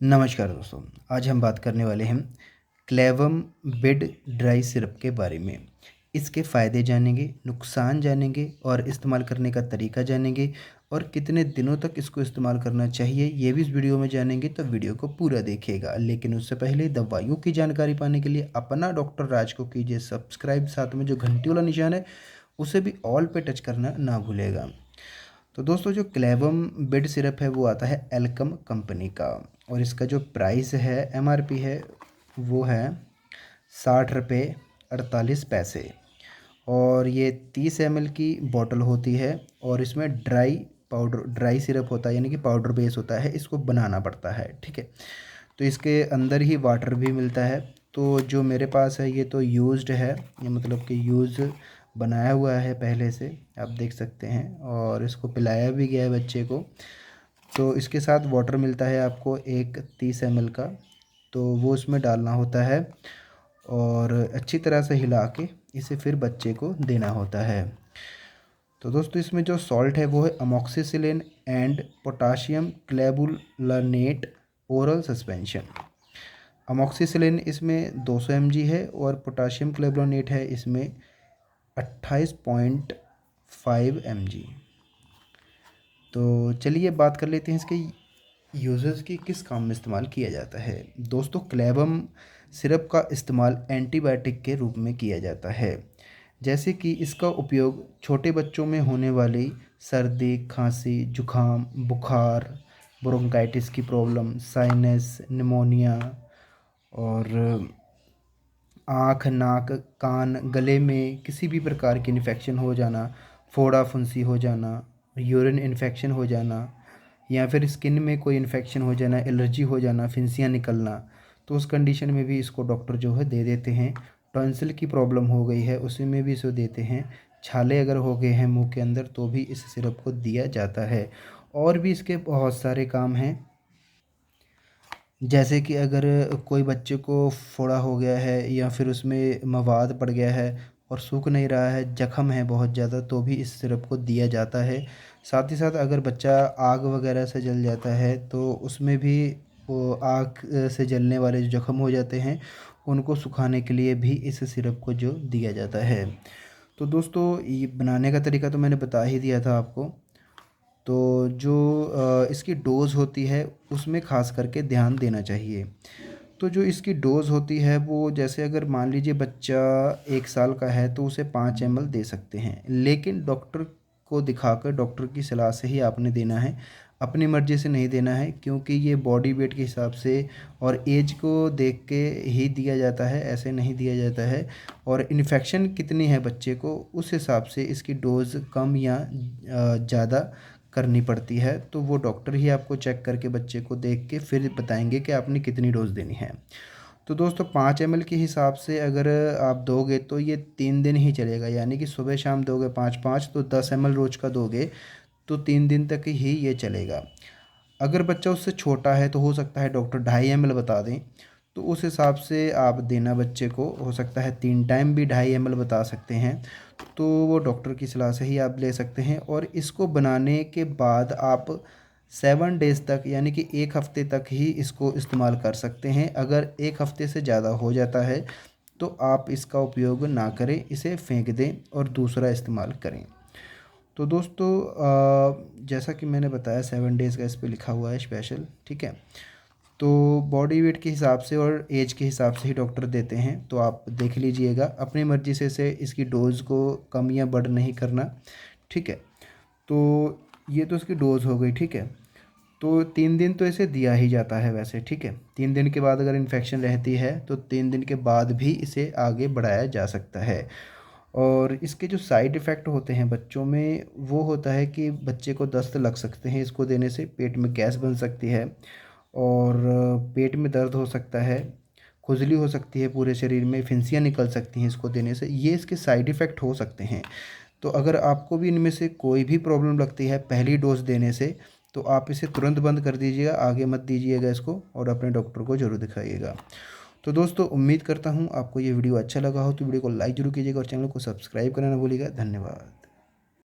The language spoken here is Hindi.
नमस्कार दोस्तों। आज हम बात करने वाले हैं क्लेवम बेड ड्राई सिरप के बारे में। इसके फ़ायदे जानेंगे, नुकसान जानेंगे और इस्तेमाल करने का तरीका जानेंगे और कितने दिनों तक इसको इस्तेमाल करना चाहिए ये भी इस वीडियो में जानेंगे, तो वीडियो को पूरा देखिएगा। लेकिन उससे पहले दवाइयों की जानकारी पाने के लिए अपना डॉक्टर राज को कीजिए सब्सक्राइब, साथ में जो घंटी वाला निशान है उसे भी ऑल पे टच करना ना भूलेगा। तो दोस्तों, जो क्लेवम बेड सिरप है वो आता है एल्कम कंपनी का और इसका जो प्राइस है, एमआरपी है, वो है 60 रुपये 48 पैसे। और ये 30 ml की बॉटल होती है और इसमें ड्राई सिरप होता है, यानी कि पाउडर बेस होता है, इसको बनाना पड़ता है। ठीक है, तो इसके अंदर ही वाटर भी मिलता है। तो जो मेरे पास है ये तो यूज्ड है, ये मतलब कि यूज़ बनाया हुआ है पहले से, आप देख सकते हैं, और इसको पिलाया भी गया है बच्चे को। तो इसके साथ वाटर मिलता है आपको एक 30 ml का, तो वो उसमें डालना होता है और अच्छी तरह से हिला के इसे फिर बच्चे को देना होता है। तो दोस्तों, इसमें जो सॉल्ट है वो है amoxicillin and potassium clavulanate oral suspension. Amoxicillin इसमें 200 mg है और पोटाशियम क्लेबुलानेट है इसमें 28.5 mg। तो चलिए बात कर लेते हैं इसके यूज़र्स की, किस काम में इस्तेमाल किया जाता है। दोस्तों, क्लेवम सिरप का इस्तेमाल एंटीबायोटिक के रूप में किया जाता है, जैसे कि इसका उपयोग छोटे बच्चों में होने वाली सर्दी, खांसी, जुखाम, बुखार, ब्रोंकाइटिस की प्रॉब्लम, साइनस, निमोनिया और आँख, नाक, कान, गले में किसी भी प्रकार की इन्फेक्शन हो जाना, फोड़ा फुंसी हो जाना, यूरिन इन्फेक्शन हो जाना, या फिर स्किन में कोई इन्फेक्शन हो जाना, एलर्जी हो जाना, फिंसियाँ निकलना, तो उस कंडीशन में भी इसको डॉक्टर जो है दे देते हैं। टॉन्सिल की प्रॉब्लम हो गई है उसी में भी इसको देते हैं। छाले अगर हो गए हैं मुंह के अंदर तो भी इस सिरप को दिया जाता है। और भी इसके बहुत सारे काम हैं, जैसे कि अगर कोई बच्चे को फोड़ा हो गया है या फिर उसमें मवाद पड़ गया है और सूख नहीं रहा है, जख्म है बहुत ज़्यादा, तो भी इस सिरप को दिया जाता है। साथ ही साथ अगर बच्चा आग वगैरह से जल जाता है तो उसमें भी वो आग से जलने वाले जो जख्म हो जाते हैं उनको सुखाने के लिए भी इस सिरप को जो दिया जाता है। तो दोस्तों, ये बनाने का तरीका तो मैंने बता ही दिया था आपको। तो जो इसकी डोज़ होती है उसमें ख़ास करके ध्यान देना चाहिए। तो जो इसकी डोज़ होती है वो, जैसे अगर मान लीजिए बच्चा 1 साल का है तो उसे 5 ml दे सकते हैं, लेकिन डॉक्टर को दिखाकर डॉक्टर की सलाह से ही आपने देना है, अपनी मर्ज़ी से नहीं देना है, क्योंकि ये बॉडी वेट के हिसाब से और एज को देख के ही दिया जाता है, ऐसे नहीं दिया जाता है। और इन्फेक्शन कितनी है बच्चे को उस हिसाब से इसकी डोज़ कम या ज़्यादा करनी पड़ती है। तो वो डॉक्टर ही आपको चेक करके बच्चे को देख के फिर बताएंगे कि आपने कितनी डोज़ देनी है। तो दोस्तों, 5 ml के हिसाब से अगर आप दोगे तो ये 3 दिन ही चलेगा, यानी कि सुबह शाम दोगे 5-5 तो 10 ml रोज़ का दोगे तो 3 दिन तक ही ये चलेगा। अगर बच्चा उससे छोटा है तो हो सकता है डॉक्टर 2.5 ml बता दें, तो उस हिसाब से आप देना बच्चे को, हो सकता है 3 टाइम भी 2.5 ml बता सकते हैं। तो वो डॉक्टर की सलाह से ही आप ले सकते हैं। और इसको बनाने के बाद आप 7 डेज़ तक, यानी कि 1 हफ़्ते तक ही इसको इस्तेमाल कर सकते हैं। अगर 1 हफ़्ते से ज़्यादा हो जाता है तो आप इसका उपयोग ना करें, इसे फेंक दें और दूसरा इस्तेमाल करें। तो दोस्तों, जैसा कि मैंने बताया 7 डेज़ का इस पे लिखा हुआ है स्पेशल। ठीक है, तो बॉडी वेट के हिसाब से और एज के हिसाब से ही डॉक्टर देते हैं, तो आप देख लीजिएगा अपनी मर्ज़ी से इसकी डोज़ को कम या बढ़ नहीं करना। ठीक है, तो ये तो इसकी डोज़ हो गई। ठीक है, तो 3 दिन तो इसे दिया ही जाता है वैसे। ठीक है, 3 दिन के बाद अगर इन्फेक्शन रहती है तो 3 दिन के बाद भी इसे आगे बढ़ाया जा सकता है। और इसके जो साइड इफ़ेक्ट होते हैं बच्चों में, वो होता है कि बच्चे को दस्त लग सकते हैं इसको देने से, पेट में गैस बन सकती है और पेट में दर्द हो सकता है, खुजली हो सकती है पूरे शरीर में, फिंसियाँ निकल सकती हैं इसको देने से, ये इसके साइड इफ़ेक्ट हो सकते हैं। तो अगर आपको भी इनमें से कोई भी प्रॉब्लम लगती है पहली डोज़ देने से, तो आप इसे तुरंत बंद कर दीजिएगा, आगे मत दीजिएगा इसको, और अपने डॉक्टर को ज़रूर दिखाइएगा। तो दोस्तों, उम्मीद करता हूँ आपको ये वीडियो अच्छा लगा हो, तो वीडियो को लाइक ज़रूर कीजिएगा और चैनल को सब्सक्राइब करना ना भूलिएगा। धन्यवाद।